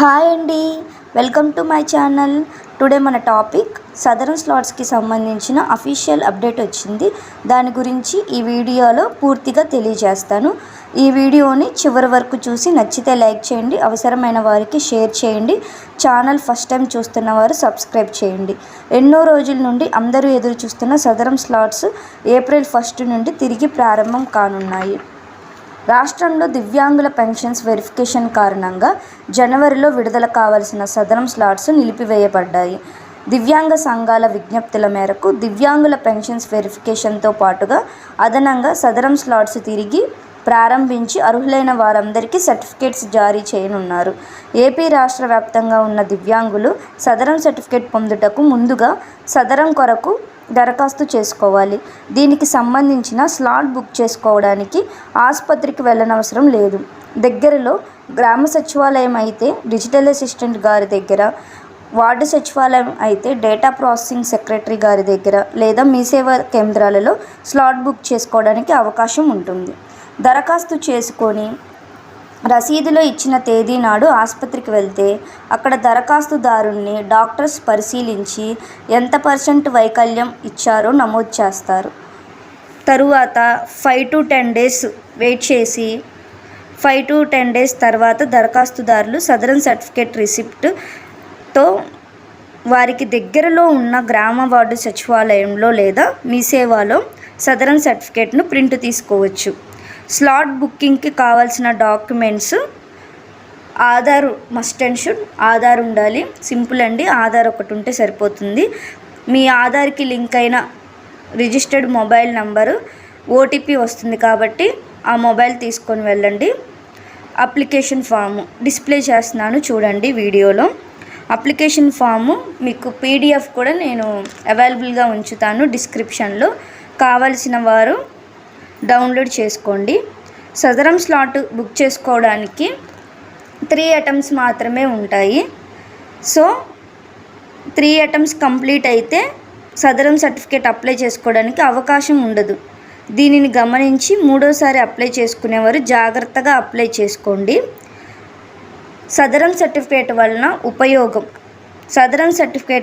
Hi అండి, welcome to my channel. Today మన topic southern స్లాట్స్కి సంబంధించిన అఫీషియల్ అప్డేట్ వచ్చింది. దాని గురించి ఈ వీడియోలో పూర్తిగా తెలియజేస్తాను. ఈ వీడియోని చివరి వరకు చూసి నచ్చితే లైక్ చేయండి, అవసరమైన వారికి షేర్ చేయండి. ఛానల్ ఫస్ట్ టైం చూస్తున్న వారు సబ్స్క్రైబ్ చేయండి. ఎన్నో రోజుల నుండి అందరూ ఎదురు చూస్తున్న సదరన్ స్లాట్స్ ఏప్రిల్ 1 నుండి తిరిగి ప్రారంభం కానున్నాయి. రాష్ట్రంలో దివ్యాంగుల పెన్షన్స్ వెరిఫికేషన్ కారణంగా జనవరిలో విడుదల కావాల్సిన సదరన్ స్లాట్స్ నిలిపివేయబడ్డాయి. దివ్యాంగ సంఘాల విజ్ఞప్తుల మేరకు దివ్యాంగుల పెన్షన్స్ వెరిఫికేషన్తో పాటుగా అదనంగా సదరన్ స్లాట్స్ తిరిగి ప్రారంభించి అర్హులైన వారందరికీ సర్టిఫికేట్స్ జారీ చేయనున్నారు. ఏపీ రాష్ట్ర వ్యాప్తంగా ఉన్న దివ్యాంగులు సదరన్ సర్టిఫికేట్ పొందుటకు ముందుగా సదరన్ కొరకు దరఖాస్తు చేసుకోవాలి. దీనికి సంబంధించిన స్లాట్ బుక్ చేసుకోవడానికి ఆసుపత్రికి వెళ్ళనవసరం లేదు. దగ్గరలో గ్రామ సచివాలయం అయితే డిజిటల్ అసిస్టెంట్ గారి దగ్గర, వార్డు సచివాలయం అయితే డేటా ప్రాసెసింగ్ సెక్రటరీ గారి దగ్గర లేదా మీ సేవా కేంద్రాలలో స్లాట్ బుక్ చేసుకోవడానికి అవకాశం ఉంటుంది. దరఖాస్తు చేసుకొని రసీదులో ఇచ్చిన తేదీ నాడు ఆసుపత్రికి వెళ్తే అక్కడ దరఖాస్తుదారుణ్ణి డాక్టర్స్ పరిశీలించి ఎంత % వైకల్యం ఇచ్చారో నమోదు చేస్తారు. తరువాత 5 to 10 డేస్ వెయిట్ చేసి 5 to 10 డేస్ తర్వాత దరఖాస్తుదారులు సదరన్ సర్టిఫికేట్ రిసిప్ట్తో వారికి దగ్గరలో ఉన్న గ్రామ వార్డు సచివాలయంలో లేదా మీ సేవలో సదరన్ సర్టిఫికేట్ను ప్రింట్ తీసుకోవచ్చు. స్లాట్ బుకింగ్కి కావాల్సిన documents Aadhaar must and should. Aadhaar ఉండాలి, సింపుల్ అండి. ఆధార్ ఒకటి ఉంటే సరిపోతుంది. మీ ఆధార్కి లింక్ అయిన రిజిస్టర్డ్ మొబైల్ నంబరు, ఓటీపీ వస్తుంది కాబట్టి ఆ మొబైల్ తీసుకొని వెళ్ళండి. అప్లికేషన్ ఫాము డిస్ప్లే చేస్తున్నాను చూడండి వీడియోలో. అప్లికేషన్ ఫాము మీకు పీడిఎఫ్ కూడా నేను అవైలబుల్గా ఉంచుతాను డిస్క్రిప్షన్లో. కావలసిన వారు డౌన్లోడ్ చేసుకోండి. సదరన్ స్లాట్ బుక్ చేసుకోవడానికి 3 అటెంప్ట్స్ మాత్రమే ఉంటాయి. సో 3 అటెంప్ట్స్ కంప్లీట్ అయితే సదరన్ సర్టిఫికేట్ అప్లై చేసుకోవడానికి అవకాశం ఉండదు. దీనిని గమనించి మూడోసారి అప్లై చేసుకునేవారు జాగ్రత్తగా అప్లై చేసుకోండి. సదరన్ సర్టిఫికేట్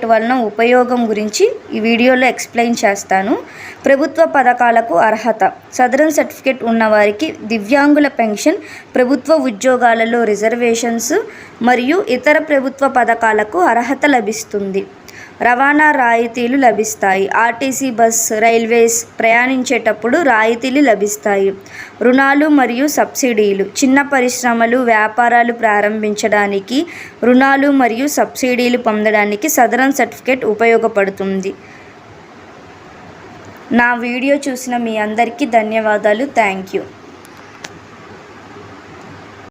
వలన ఉపయోగం గురించి ఈ వీడియోలో ఎక్స్ప్లెయిన్ చేస్తాను. ప్రభుత్వ పథకాలకు అర్హత. సదరన్ సర్టిఫికేట్ ఉన్నవారికి దివ్యాంగుల పెన్షన్, ప్రభుత్వ ఉద్యోగాలలో రిజర్వేషన్స్ మరియు ఇతర ప్రభుత్వ పథకాలకు అర్హత లభిస్తుంది. రవాణా రాయితీలు లభిస్తాయి. ఆర్టీసీ, బస్, రైల్వేస్ ప్రయాణించేటప్పుడు రాయితీలు లభిస్తాయి. రుణాలు మరియు సబ్సిడీలు. చిన్న పరిశ్రమలు, వ్యాపారాలు ప్రారంభించడానికి రుణాలు మరియు సబ్సిడీలు పొందడానికి సదరన్ సర్టిఫికేట్ ఉపయోగపడుతుంది. నా వీడియో చూసిన మీ అందరికీ ధన్యవాదాలు. Thank you.